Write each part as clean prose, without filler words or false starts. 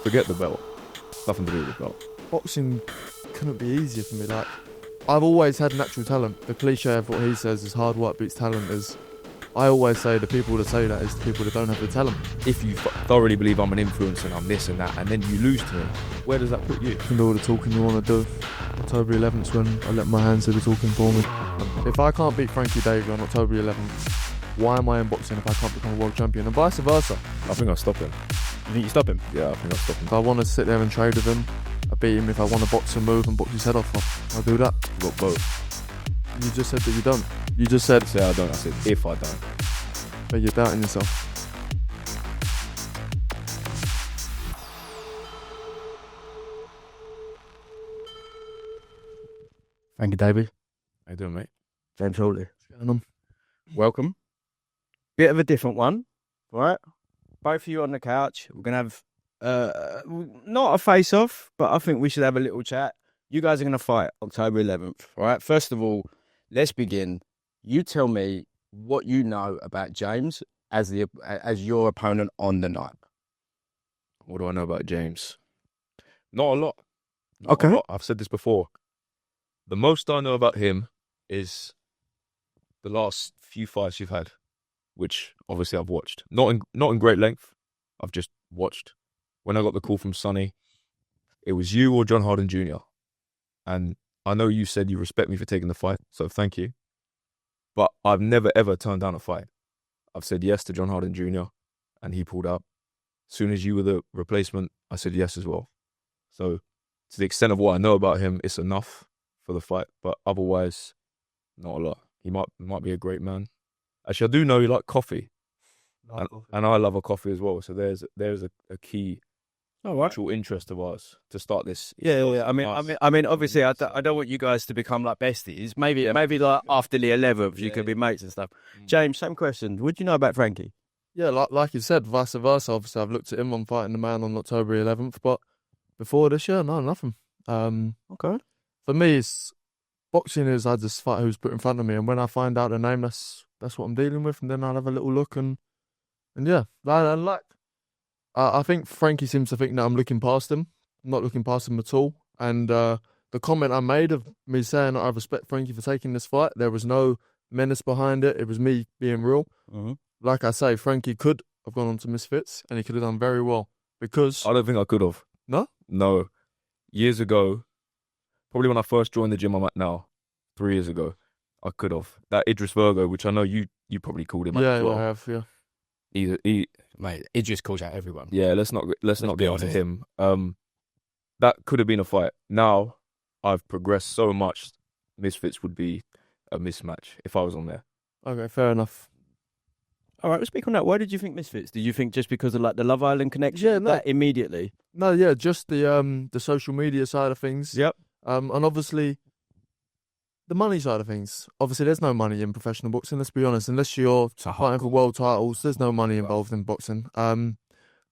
Forget the belt. Nothing to do with the belt. Boxing couldn't be easier for me. Like, I've always had natural talent. The cliche of what he says is hard work beats talent is. I always say the people that say that is the people that don't have the talent. If you thoroughly believe I'm an influencer and I'm this and that, and then you lose to me, where does that put you? You can do all the talking you want to do. October 11th when I let my hands do the talking for me. If I can't beat Frankie Davey on October 11th, why am I in boxing if I can't become a world champion? And vice versa. I think I'll stop him. You think you stop him? Yeah, I think I'll stop him. If I want to sit there and trade with him, I beat him. If I want to box and move and box his head off, I'll do that. You've got both. You just said that you don't. You just said... Say I don't, I said if I don't. But you're doubting yourself. Frankie Davey. How you doing, mate? James Hawley. What's going on? Welcome. Bit of a different one, right? Both of you on the couch. We're going to have, not a face-off, but I think we should have a little chat. You guys are going to fight October 11th, right? First of all, let's begin. You tell me what you know about James as your opponent on the night. What do I know about James? Not a lot. Okay. A lot. I've said this before. The most I know about him is the last few fights you've had, which obviously I've watched. Not in great length. I've just watched. When I got the call from Sonny, it was you or John Harden Jr. And I know you said you respect me for taking the fight, so thank you. But I've never, ever turned down a fight. I've said yes to John Harden Jr., and he pulled out. As soon as you were the replacement, I said yes as well. So to the extent of what I know about him, it's enough for the fight. But otherwise, not a lot. He might be a great man. Actually, I do know you like coffee. And I love a coffee as well. So there's a key actual interest of ours to start this. Yeah. I mean, obviously, I don't want you guys to become like besties. Maybe like after the 11th, you can be mates and stuff. James, same question. What do you know about Frankie? Yeah, like you said, vice versa. Obviously, I've looked at him on fighting the man on October 11th, but before this year, no, nothing. Okay. For me, boxing is I just fight who's put in front of me, and when I find out the name, that's what I'm dealing with, and then I'll have a little look and yeah, I think Frankie seems to think that I'm looking past him. I'm not looking past him at all. And the comment I made of me saying that I respect Frankie for taking this fight, there was no menace behind it. It was me being real. Mm-hmm. Like I say, Frankie could have gone on to Misfits, and he could have done very well because I don't think I could have. No? No. Years ago, probably when I first joined the gym I'm at now, 3 years ago, I could have. That Idris Virgo, which I know you probably called him. Yeah, as well. I have. Yeah. Mate, it just calls out everyone. Yeah, let's not get onto him. That could have been a fight. Now I've progressed so much. Misfits would be a mismatch if I was on there. Okay, fair enough. All right, let's speak on that. Why did you think Misfits? Did you think just because of like the Love Island connection? Yeah, no. That immediately. No, yeah, just the social media side of things. Yep. And obviously the money side of things. Obviously, there's no money in professional boxing. Let's be honest. Unless you're fighting for world titles, there's no money involved in boxing.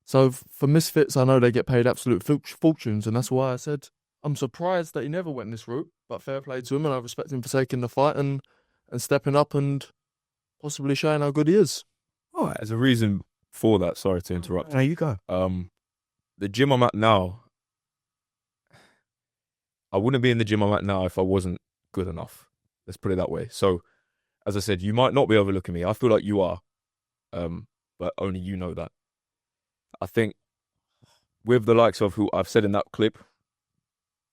So for Misfits, I know they get paid absolute fortunes, and that's why I said I'm surprised that he never went this route. But fair play to him, and I respect him for taking the fight and stepping up and possibly showing how good he is. All right. There's a reason for that. Sorry to interrupt. There you go. The gym I'm at now, I wouldn't be in the gym I'm at now if I wasn't good enough. Let's put it that way. So, as I said, you might not be overlooking me. I feel like you are, but only you know that. I think with the likes of who I've said in that clip,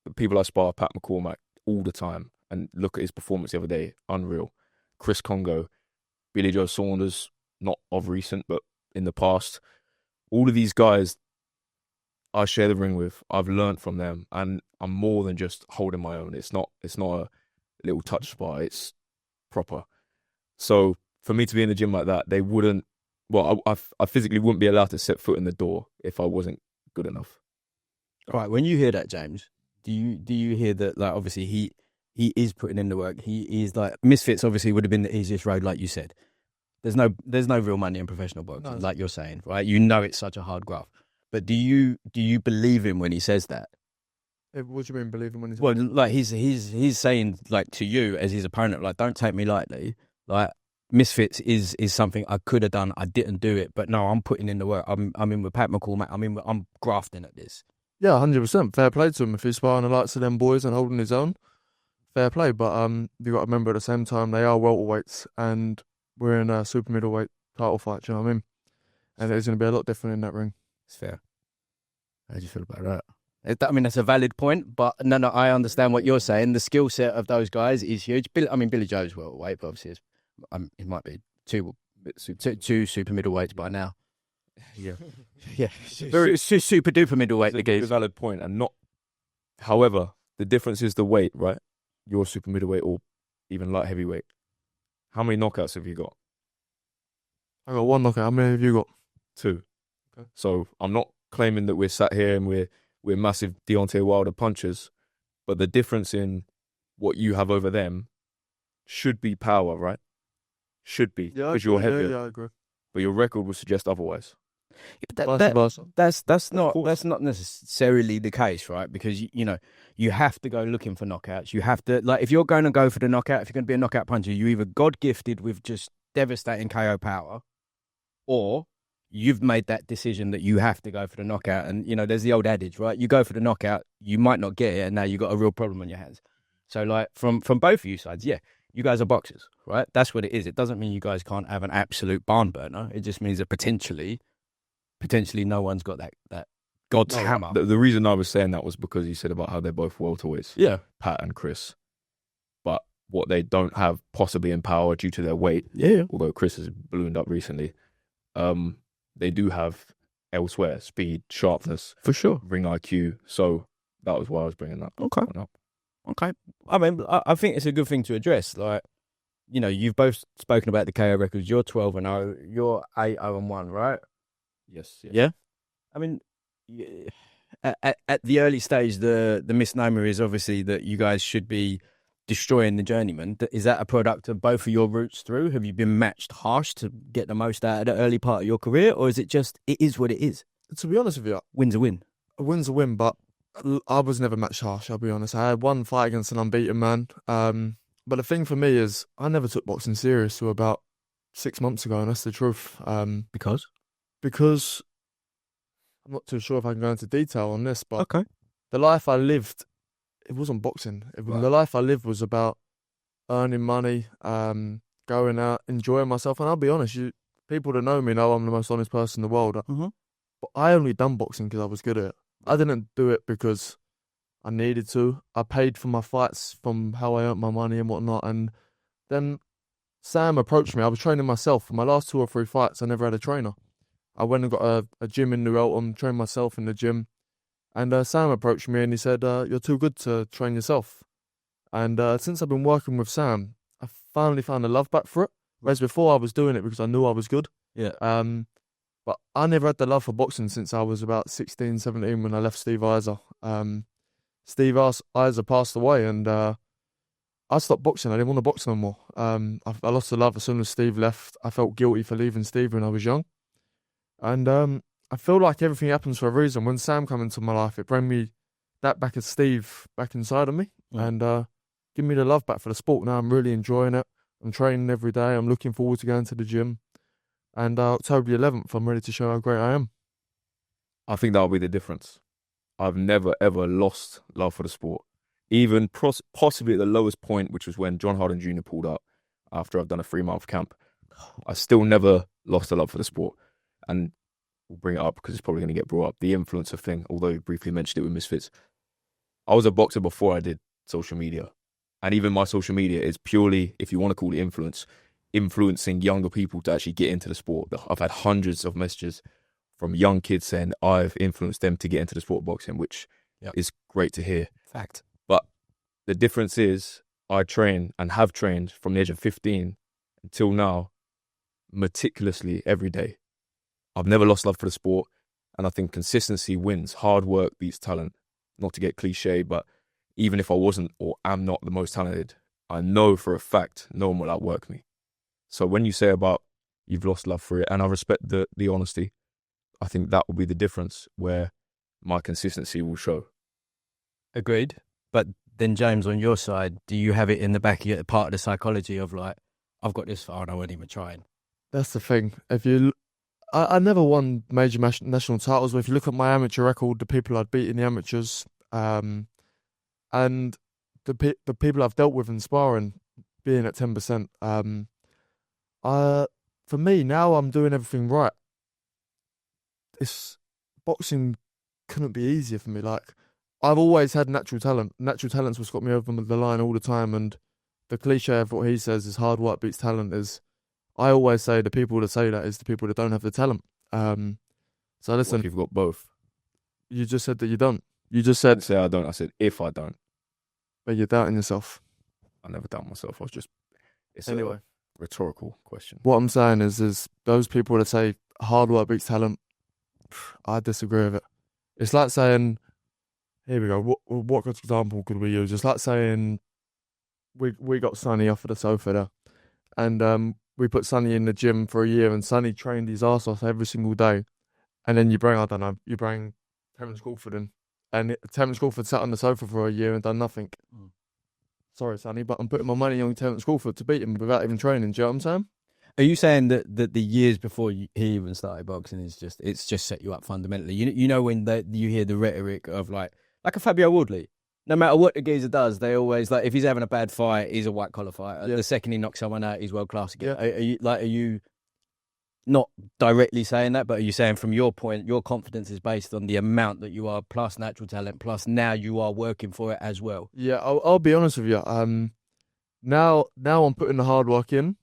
the people I spar, Pat McCormack, all the time, and look at his performance the other day, unreal. Chris Congo, Billy Joe Saunders, not of recent, but in the past. All of these guys I share the ring with, I've learnt from them, and I'm more than just holding my own. It's not a little touch spar, it's proper. So for me to be in the gym like that, they wouldn't, well, I physically wouldn't be allowed to set foot in the door if I wasn't good enough. All right, when you hear that, James, do you hear that, like, obviously he is putting in the work. He is like, Misfits obviously would have been the easiest road, like you said. There's no real money in professional boxing, like you're saying, right? You know it's such a hard graft. But do you believe him when he says that? What do you mean, believe him when he says that? Well, like he's saying, like, to you as his opponent, like, don't take me lightly. Like, Misfits is something I could have done. I didn't do it, but no, I'm putting in the work. I'm in with Pat McCall. I'm grafting at this. Yeah, 100%. Fair play to him if he's sparring the likes of them boys and holding his own. Fair play, but you got to remember at the same time they are welterweights and we're in a super middleweight title fight. Do you know what I mean? And it's going to be a lot different in that ring. It's fair. How do you feel about that? I mean, that's a valid point, but no, I understand what you're saying. The skill set of those guys is huge. Billy Joe's welterweight, but obviously it might be two super middleweights by now. Yeah. Yeah. Very super duper middleweight, the It's a guys. valid point, and not. However, the difference is the weight, right? You're super middleweight or even light heavyweight. How many knockouts have you got? I got one knockout. How many have you got? 2. Okay. So I'm not claiming that we're sat here and we're massive Deontay Wilder punchers, but the difference in what you have over them should be power, right? Should be, because you're heavier. Yeah, I agree. But your record would suggest otherwise. Vice versa. That's not necessarily the case, right? Because you have to go looking for knockouts. You have to, like, if you're going to go for the knockout, if you're going to be a knockout puncher, you either God gifted with just devastating KO power, or you've made that decision that you have to go for the knockout. And there's the old adage, right? You go for the knockout, you might not get it, and now you've got a real problem on your hands. So, like, from both of you sides, yeah, you guys are boxers, right? That's what it is. It doesn't mean you guys can't have an absolute barn burner. It just means that potentially no one's got that God's hammer. The reason I was saying that was because you said about how they're both welterweights. Yeah. Pat and Chris. But what they don't have possibly in power due to their weight, Yeah. although Chris has ballooned up recently, they do have elsewhere speed, sharpness, For sure. ring IQ. So that was why I was bringing that Okay. one up. Okay. I mean, I think it's a good thing to address. Like, you've both spoken about the KO records. You're 12-0. You're 8-0-1, right? Yes. Yeah. I mean, at the early stage, the misnomer is obviously that you guys should be destroying the journeyman. Is that a product of both of your routes through? Have you been matched harsh to get the most out of the early part of your career? Or is it just, it is what it is? To be honest with you, Win's a win. a win's a win, but I was never matched harsh, I'll be honest. I had one fight against an unbeaten man. But the thing for me is I never took boxing serious till about 6 months ago, and that's the truth. Because? Because I'm not too sure if I can go into detail on this, but Okay. the life I lived, it wasn't boxing. The life I lived was about earning money, going out, enjoying myself. And I'll be honest, people that know me know I'm the most honest person in the world. Mm-hmm. But I only done boxing because I was good at it. I didn't do it because I needed to. I paid for my fights from how I earned my money and whatnot. And then Sam approached me. I was training myself. For my last 2 or 3 fights, I never had a trainer. I went and got a gym in New Eltham, trained myself in the gym. And Sam approached me and he said, you're too good to train yourself. And since I've been working with Sam, I finally found a love back for it. Whereas before I was doing it because I knew I was good. Yeah. But I never had the love for boxing since I was about 16, 17 when I left Steve Iser. Steve Iser passed away and I stopped boxing. I didn't want to box no more. I lost the love as soon as Steve left. I felt guilty for leaving Steve when I was young. And I feel like everything happens for a reason. When Sam came into my life, it brought me that back as Steve back inside of me and give me the love back for the sport. Now I'm really enjoying it. I'm training every day. I'm looking forward to going to the gym. And October the 11th, I'm ready to show how great I am. I think that'll be the difference. I've never, ever lost love for the sport. Even possibly at the lowest point, which was when John Harden Jr. pulled out after I've done a 3-month camp. I still never lost the love for the sport. And we'll bring it up because it's probably going to get brought up. The influencer thing, although you briefly mentioned it with Misfits. I was a boxer before I did social media. And even my social media is purely, if you want to call it influence, influencing younger people to actually get into the sport. I've had hundreds of messages from young kids saying I've influenced them to get into the sport of boxing, which is great to hear. Fact. But the difference is I train and have trained from the age of 15 until now meticulously every day. I've never lost love for the sport, and I think consistency wins. Hard work beats talent. Not to get cliche, but even if I wasn't or am not the most talented, I know for a fact no one will outwork me. So when you say about you've lost love for it, and I respect the honesty, I think that will be the difference where my consistency will show. Agreed. But then, James, on your side, do you have it in the back of your part of the psychology of like, I've got this far and I wasn't even trying. That's the thing. I never won major national titles, but if you look at my amateur record, the people I'd beat in the amateurs, and the people I've dealt with in sparring, being at 10%, for me now I'm doing everything right. Boxing couldn't be easier for me. Like, I've always had natural talent. Natural talent's what's got me over the line all the time. And the cliche of what he says is hard work beats talent. I always say the people that say that is the people that don't have the talent. So listen, What if you've got both? you just said that you don't. You just said, Say I don't. I said if I don't. but you're doubting yourself. I never doubt myself. It's Anyway. a rhetorical question. What I'm saying is those people that say hard work beats talent, I disagree with it. It's like saying, here we go. What example could we use? It's like saying we got Sonny off of the sofa there, and we put Sonny in the gym for a year, and Sonny trained his ass off every single day, and then you bring Terence Crawford in, and Terence Crawford sat on the sofa for a year and done nothing. Sorry, Sonny, but I'm putting my money on Terence Crawford to beat him without even training. Do you know what I'm saying? Are you saying that the years before he even started boxing it's just set you up fundamentally? You know when you hear the rhetoric of like a Fabio Wardley, no matter what the geezer does, they always like if he's having a bad fight, he's a white collar fighter. Yeah. The second he knocks someone out, he's world class again. Yeah. Are you not directly saying that, but are you saying from your point, your confidence is based on the amount that you are plus natural talent plus now you are working for it as well? Yeah, I'll be honest with you. Now I'm putting the hard work in.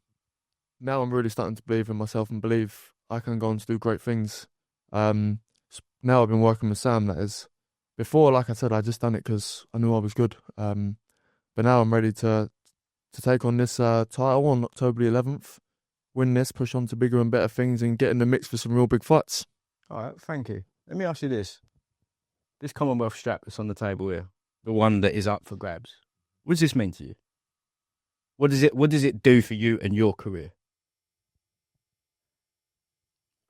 Now I'm really starting to believe in myself and believe I can go on to do great things. Now I've been working with Sam, that is. Before, like I said, I just done it because I knew I was good. But now I'm ready to take on this title on October the 11th, win this, push on to bigger and better things, and get in the mix for some real big fights. All right, thank you. Let me ask you this. This Commonwealth strap that's on the table here, the one that is up for grabs, what does this mean to you? What does it do for you and your career?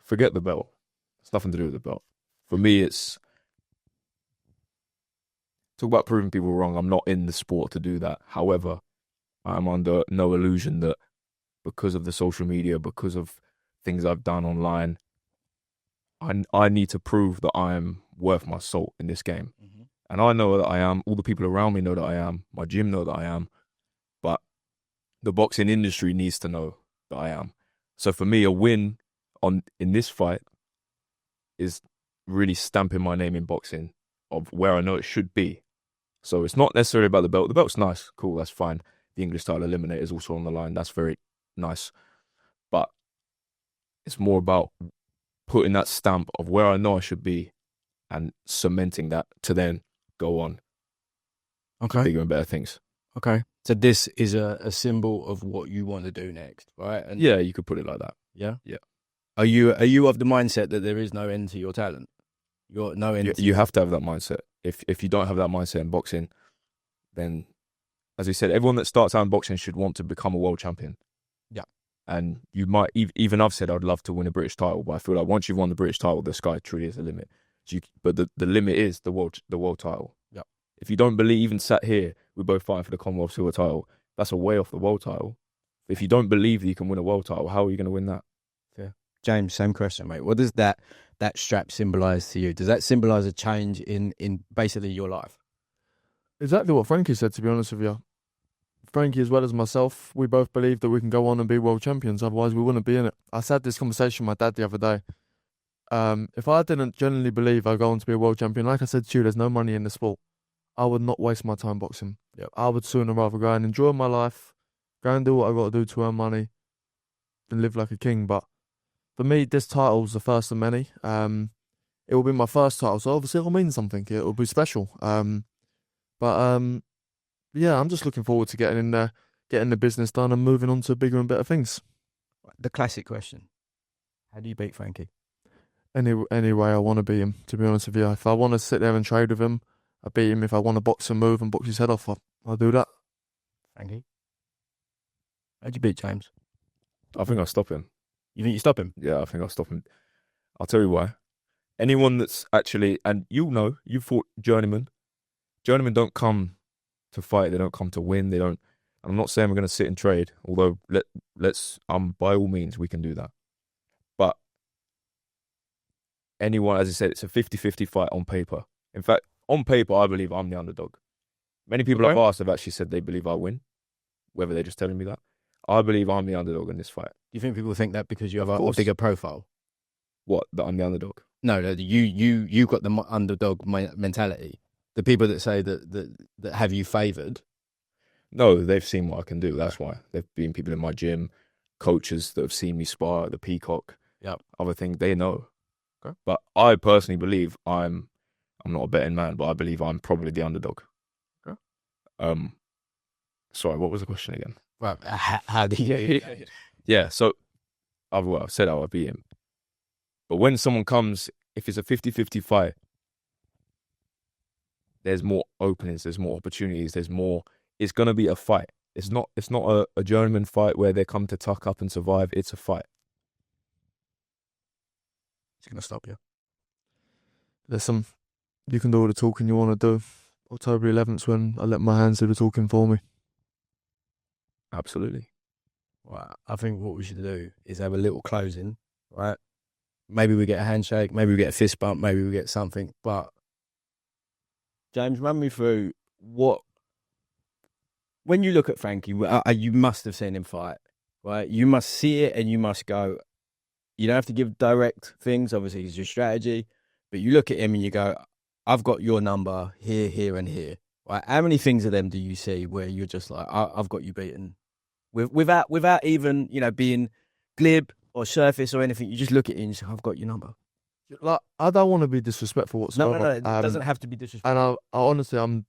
Forget the belt. It's nothing to do with the belt. For me, it's talk about proving people wrong. I'm not in the sport to do that. However, I'm under no illusion that because of the social media, because of things I've done online, I need to prove that I am worth my salt in this game. Mm-hmm. And I know that I am. All the people around me know that I am. My gym know that I am. But the boxing industry needs to know that I am. So for me, a win in this fight is really stamping my name in boxing of where I know it should be. So it's not necessarily about the belt. The belt's nice, cool, that's fine. The English style eliminator is also on the line. That's very nice. But it's more about putting that stamp of where I know I should be and cementing that to then go on. Okay. Bigger and better things. Okay. So this is a symbol of what you want to do next, right? And yeah, you could put it like that. Yeah? Yeah. Are you of the mindset that there is no end to your talent? You're no end You have to have that mindset. If you don't have that mindset in boxing, then, as I said, everyone that starts out in boxing should want to become a world champion. Yeah. And you might, even I've said I'd love to win a British title, but I feel like once you've won the British title, the sky truly is the limit. But the limit is the world title. Yeah. If you don't believe, even sat here, we're both fighting for the Commonwealth Silver title, that's a way off the world title. If you don't believe that you can win a world title, how are you going to win that? Yeah. James, same question, mate. What does that strap symbolise to you? Does that symbolise a change in basically your life? Exactly what Frankie said, to be honest with you. Frankie, as well as myself, we both believe that we can go on and be world champions. Otherwise, we wouldn't be in it. I had this conversation with my dad the other day. If I didn't genuinely believe I'd go on to be a world champion, like I said to you, there's no money in the sport. I would not waste my time boxing. Yep. I would sooner rather go and enjoy my life, go and do what I got to do to earn money, and live like a king. But for me, this title's the first of many. It will be my first title, so obviously it'll mean something. It will be special. Yeah, I'm just looking forward to getting in there, getting the business done, and moving on to bigger and better things. The classic question: how do you beat Frankie? Any way I want to beat him, to be honest with you. If I want to sit there and trade with him, I beat him. If I want to box and move and box his head off, I'll do that. Frankie, how'd you beat James? I think I'll stop him. You think you stop him? Yeah, I think I'll stop him. I'll tell you why. Anyone that's actually, and you'll know, you fought journeymen. Journeymen don't come to fight. They don't come to win. They don't I'm not saying we're going to sit and trade, although let's by all means we can do that. But anyone, as I said, it's a 50-50 fight on paper. In fact, on paper, I believe I'm the underdog. Many people I've asked have actually said they believe I win, whether they're just telling me that. I believe I'm the underdog in this fight. Do you think people think that because you have a bigger profile? What, that I'm the underdog? No, you got the underdog mentality. The people that say that have you favoured. No, they've seen what I can do. That's why. There've been people in my gym, coaches that have seen me spar at the Peacock. Yep. Other things, they know. Okay. But I personally believe I'm not a betting man, but I believe I'm probably the underdog. Okay. Sorry, what was the question again? Right. How do you? Yeah, so I've said I beat him. But when someone comes, if it's a 50-50 fight, there's more openings, there's more opportunities, there's more. It's gonna be a fight. It's not a journeyman fight where they come to tuck up and survive. It's a fight. It's gonna stop you. Listen, you can do all the talking you want to do. October 11th when I let my hands do the talking for me. Absolutely. Right. I think what we should do is have a little closing, right? Maybe we get a handshake, maybe we get a fist bump, maybe we get something. But James, run me through when you look at Frankie, you must have seen him fight, right? You must see it and you must go, you don't have to give direct things, obviously it's your strategy, but you look at him and you go, I've got your number here, here and here. Right? How many things of them do you see where you're just like, I've got you beaten? Without even, being glib or surface or anything, you just look at it and you say, I've got your number. Like, I don't want to be disrespectful whatsoever. No, it doesn't have to be disrespectful. And I honestly, I'm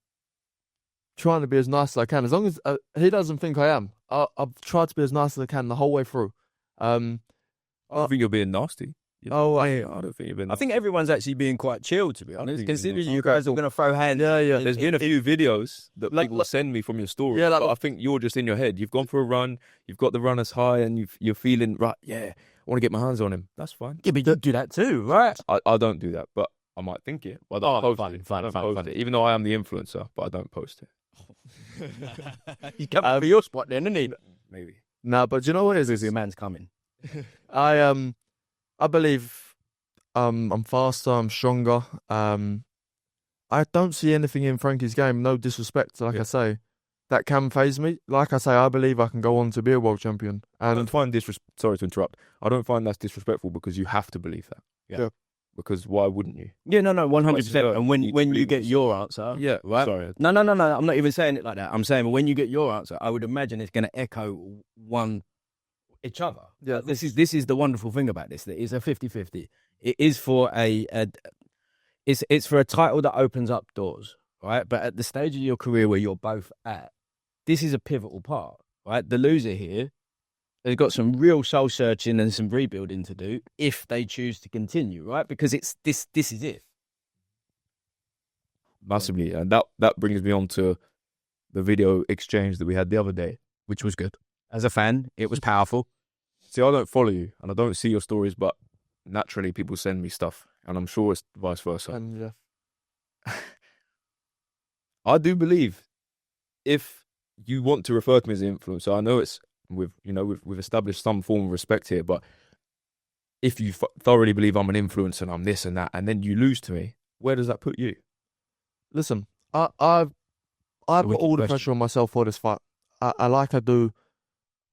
trying to be as nice as I can. As long as he doesn't think I am, I've tried to be as nice as I can the whole way through. I think you're being nasty. I don't think you're being nasty. I think everyone's actually being quite chill, to be honest. Considering you guys are going to throw hands. Yeah. There's been a few videos that people send me from your story. Yeah, but I think you're just in your head. You've gone for a run. You've got the runners high, and you're feeling right. Yeah, I want to get my hands on him. That's fine. Yeah, but you do that too, right? I don't do that, but I might think it. But I don't post it. Even though I am the influencer, but I don't post it. He's coming for your spot then, isn't he? Maybe. No, but do you know what it is? Your man's coming. I believe I'm faster, I'm stronger. I don't see anything in Frankie's game, no disrespect, I say, that can faze me. Like I say, I believe I can go on to be a world champion. And I don't find sorry to interrupt. I don't find that's disrespectful because you have to believe that. Yeah. Because why wouldn't you? Yeah, no, 100%. And when you get your answer, right? Sorry. No. I'm not even saying it like that. I'm saying when you get your answer, I would imagine it's going to echo each other. Yeah. This is the wonderful thing about this. That it's a 50-50. It is for it's for a title that opens up doors, right? But at the stage of your career where you're both at, this is a pivotal part, right? The loser here has got some real soul searching and some rebuilding to do if they choose to continue, right? Because it's this is it. Massively. And that brings me on to the video exchange that we had the other day, Which was good. As a fan, it was powerful. See, I don't follow you and I don't see your stories, but naturally people send me stuff and I'm sure it's vice versa. And I do believe if you want to refer to me as an influencer, I know it's we've established some form of respect here, but if you thoroughly believe I'm an influencer and I'm this and that, and then you lose to me, where does that put you? listen, I put all the pressure on myself for this fight. I do.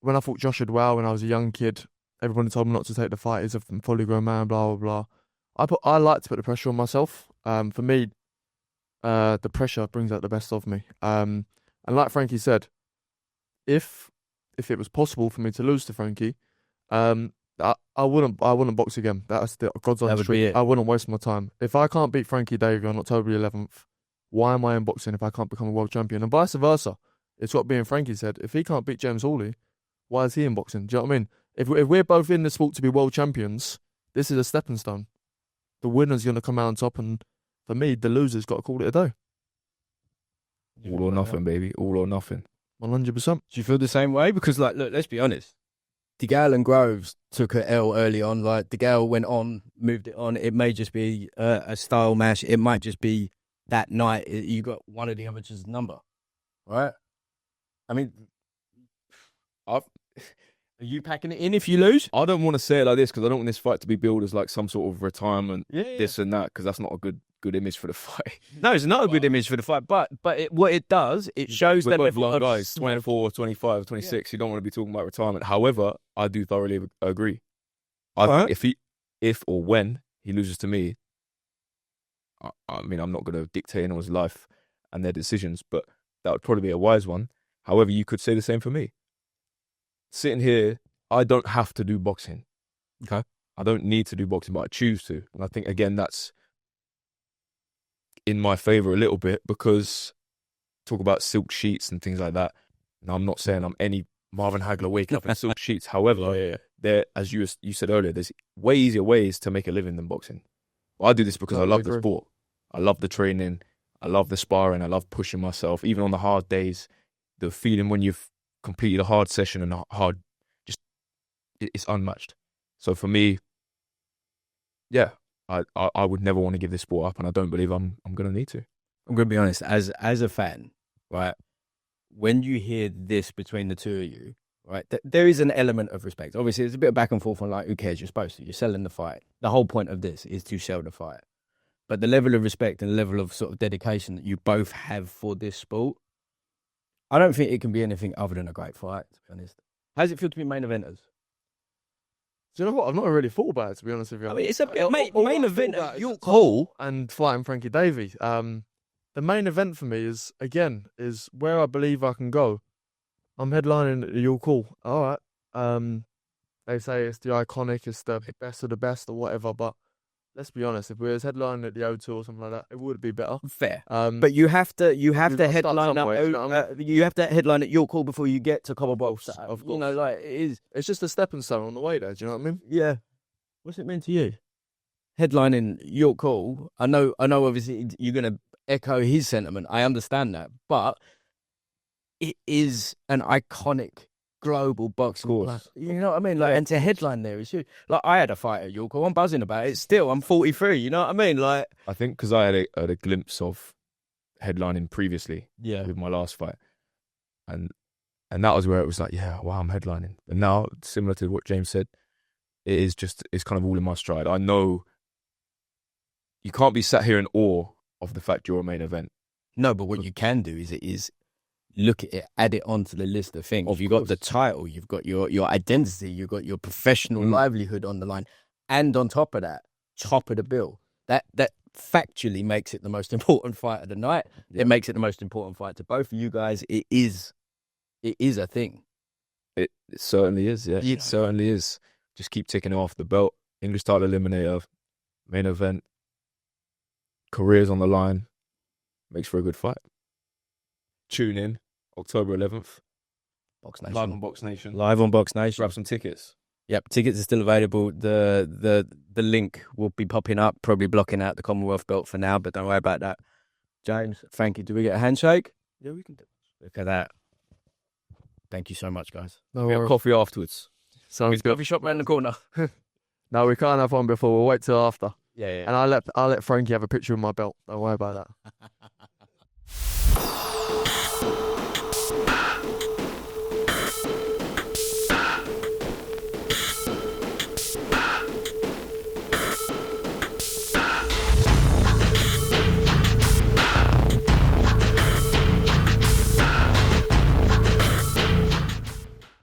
When I fought Joshua Dwell when I was a young kid, everybody told me not to take the fight. He's a fully grown man, blah blah blah. I like to put the pressure on myself. For me, the pressure brings out the best of me. And like Frankie said, if it was possible for me to lose to Frankie, I wouldn't box again. That's the God's honest truth. I wouldn't waste my time. If I can't beat Frankie Davey on October 11th, why am I in boxing if I can't become a world champion? And vice versa. It's what being Frankie said. If he can't beat James Hawley, why is he in boxing? Do you know what I mean? If we're both in the sport to be world champions, this is a stepping stone. The winner's going to come out on top, and for me, the loser's got to call it a day. All or nothing, baby. All or nothing. 100%. Do you feel the same way? Because, look, let's be honest. DeGale and Groves took an L early on. DeGale went on, moved it on. It may just be a style match. It might just be that night you got one of the amateurs' number, right? I mean, I've, Are you packing it in if you lose? I don't want to say it like this because I don't want this fight to be billed as like some sort of retirement, Yeah. this and that, because that's not a good image for the fight. No, it's not a good image for the fight, but what it does, it shows We're them both young guys, 24, 25, 26. You don't want to be talking about retirement. However, I do thoroughly agree. Right. If or when he loses to me, I mean, I'm not going to dictate anyone's life and their decisions, but that would probably be a wise one. However, you could say the same for me. Sitting here, I don't have to do boxing. Okay. I don't need to do boxing, but I choose to. And I think, again, that's in my favor a little bit because talk about silk sheets and things like that. Now, I'm not saying I'm any Marvin Hagler waking up in silk sheets. However, there, as you said earlier, there's way easier ways to make a living than boxing. Well, I do this because I love the sport. I love the training. I love the sparring. I love pushing myself. Even on the hard days, the feeling when you've completed a hard session and it's unmatched. So for me, yeah, I would never want to give this sport up, and I don't believe I'm going to need to. I'm going to be honest, as a fan, right, when you hear this between the two of you, right, there is an element of respect. Obviously, there's a bit of back and forth on like, who cares, you're supposed to. You're selling the fight. The whole point of this is to sell the fight. But the level of respect and the level of sort of dedication that you both have for this sport, I don't think it can be anything other than a great fight, to be honest. How does it feel to be main eventers? Do you know what? I've not really thought about it, to be honest with you. I mean, it's a main event. You're cool and fighting Frankie Davey. The main event for me is where I believe I can go. I'm headlining at the You're Cool. All right. They say it's the iconic, it's the best of the best or whatever, but let's be honest, if we was headlining at the O2 or something like that, it would be better. Fair. But you have to headline up. You have to headline at You're Cool before you get to Commonwealth. Of course. You know, like it is. It's just a stepping stone on the way there. Do you know what I mean? Yeah. What's it mean to you? Headlining You're Cool. I know. Obviously, you're gonna echo his sentiment. I understand that, but it is an iconic global boxing class. You know what I mean? Like, and to headline there is huge. Like, I had a fight at You're Cool. I'm buzzing about it. Still, I'm 43. You know what I mean? Like, I think because I had a glimpse of headlining previously, with my last fight, and that was where it was like, yeah, wow, I'm headlining. And now, similar to what James said, it's kind of all in my stride. I know you can't be sat here in awe of the fact you're a main event. No, but what you can do is look at it, add it onto the list of things. You've got the title, you've got your identity, you've got your professional livelihood on the line. And on top of that, top of the bill, that factually makes it the most important fight of the night. Yeah. It makes it the most important fight to both of you guys. It is a thing. It certainly is, yeah. It certainly is. Just keep ticking it off. The belt, English title eliminator, main event, careers on the line. Makes for a good fight. Tune in October 11th. BoxNation. Live on BoxNation. Live on BoxNation. Grab some tickets. Yep, tickets are still available. The link will be popping up, probably blocking out the Commonwealth Belt for now, but don't worry about that. James, Frankie, do we get a handshake? Yeah, we can do it. Look at that. Thank you so much, guys. No We have worries. coffee afterwards. Sounds good. Coffee shop around the corner. No, we can't have one before. We'll wait till after. Yeah. And I'll let Frankie have a picture of my belt. Don't worry about that.